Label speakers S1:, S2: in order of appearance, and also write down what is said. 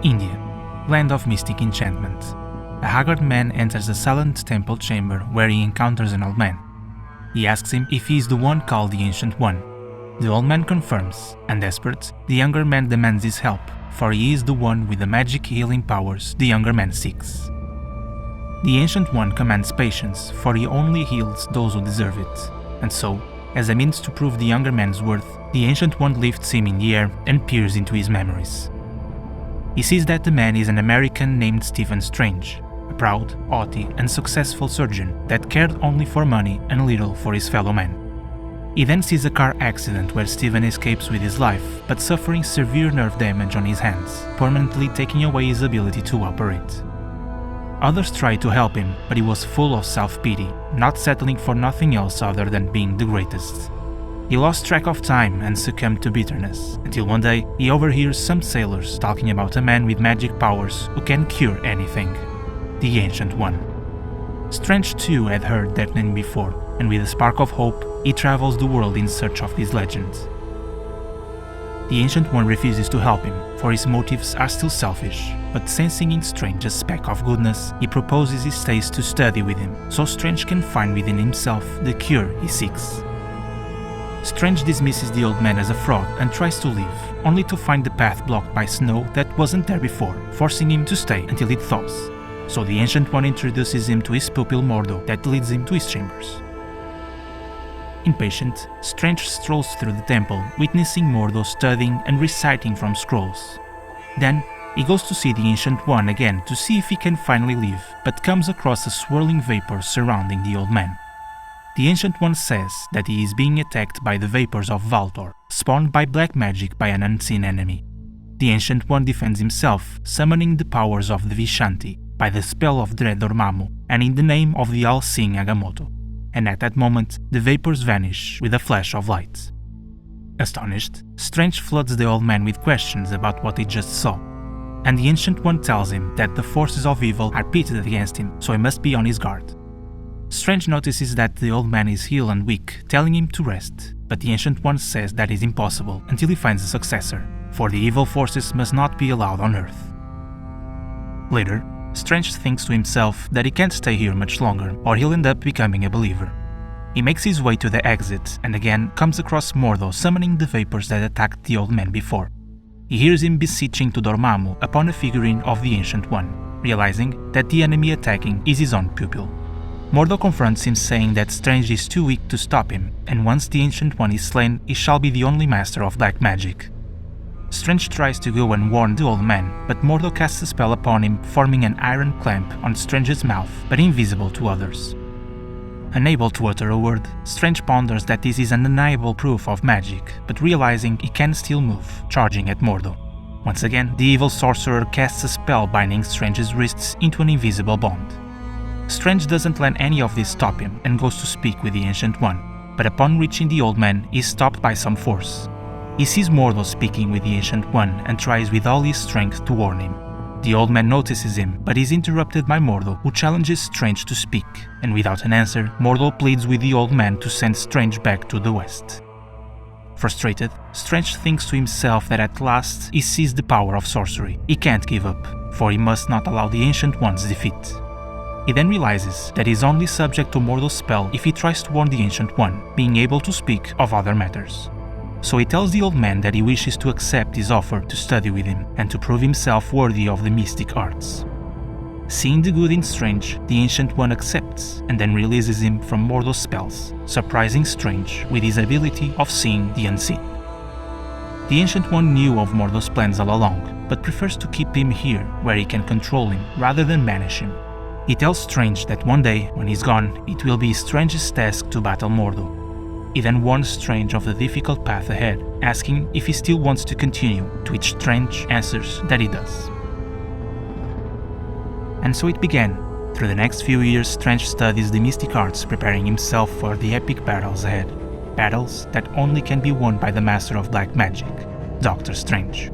S1: India, land of mystic enchantment. A haggard man enters a silent temple chamber where he encounters an old man. He asks him if he is the one called the Ancient One. The old man confirms, and desperate, the younger man demands his help, for he is the one with the magic healing powers the younger man seeks. The Ancient One commands patience, for he only heals those who deserve it, and so, as a means to prove the younger man's worth, the Ancient One lifts him in the air and peers into his memories. He sees that the man is an American named Stephen Strange, a proud, haughty and successful surgeon that cared only for money and little for his fellow man. He then sees a car accident where Stephen escapes with his life, but suffering severe nerve damage on his hands, permanently taking away his ability to operate. Others tried to help him, but he was full of self-pity, not settling for nothing else other than being the greatest. He lost track of time and succumbed to bitterness, until one day he overhears some sailors talking about a man with magic powers who can cure anything. The Ancient One. Strange too had heard that name before, and with a spark of hope, he travels the world in search of this legend. The Ancient One refuses to help him, for his motives are still selfish, but sensing in Strange a speck of goodness, he proposes he stays to study with him, so Strange can find within himself the cure he seeks. Strange dismisses the old man as a fraud and tries to leave, only to find the path blocked by snow that wasn't there before, forcing him to stay until it thaws. So the Ancient One introduces him to his pupil Mordo that leads him to his chambers. Impatient, Strange strolls through the temple, witnessing Mordo studying and reciting from scrolls. Then, he goes to see the Ancient One again to see if he can finally leave, but comes across a swirling vapor surrounding the old man. The Ancient One says that he is being attacked by the vapors of Valtor, spawned by black magic by an unseen enemy. The Ancient One defends himself, summoning the powers of the Vishanti by the spell of Dread Dormammu and in the name of the all-seeing Agamotto. And at that moment, the vapors vanish with a flash of light. Astonished, Strange floods the old man with questions about what he just saw, and the Ancient One tells him that the forces of evil are pitted against him, so he must be on his guard. Strange notices that the old man is ill and weak, telling him to rest, but the Ancient One says that is impossible until he finds a successor, for the evil forces must not be allowed on Earth. Later, Strange thinks to himself that he can't stay here much longer, or he'll end up becoming a believer. He makes his way to the exit and again comes across Mordo summoning the vapors that attacked the old man before. He hears him beseeching to Dormammu upon a figurine of the Ancient One, realizing that the enemy attacking is his own pupil. Mordo confronts him, saying that Strange is too weak to stop him, and once the Ancient One is slain, he shall be the only master of black magic. Strange tries to go and warn the old man, but Mordo casts a spell upon him, forming an iron clamp on Strange's mouth, but invisible to others. Unable to utter a word, Strange ponders that this is an undeniable proof of magic, but realizing he can still move, charging at Mordo. Once again, the evil sorcerer casts a spell binding Strange's wrists into an invisible bond. Strange doesn't let any of this stop him and goes to speak with the Ancient One, but upon reaching the old man, he is stopped by some force. He sees Mordo speaking with the Ancient One and tries with all his strength to warn him. The old man notices him, but is interrupted by Mordo, who challenges Strange to speak, and without an answer, Mordo pleads with the old man to send Strange back to the west. Frustrated, Strange thinks to himself that at last he sees the power of sorcery. He can't give up, for he must not allow the Ancient One's defeat. He then realizes that he is only subject to Mordo's spell if he tries to warn the Ancient One, being able to speak of other matters. So he tells the old man that he wishes to accept his offer to study with him and to prove himself worthy of the mystic arts. Seeing the good in Strange, the Ancient One accepts and then releases him from Mordo's spells, surprising Strange with his ability of seeing the unseen. The Ancient One knew of Mordo's plans all along, but prefers to keep him here where he can control him rather than banish him. He tells Strange that one day, when he's gone, it will be Strange's task to battle Mordo. He then warns Strange of the difficult path ahead, asking if he still wants to continue, to which Strange answers that he does. And so it began. Through the next few years, Strange studies the mystic arts, preparing himself for the epic battles ahead. Battles that only can be won by the master of black magic, Dr. Strange.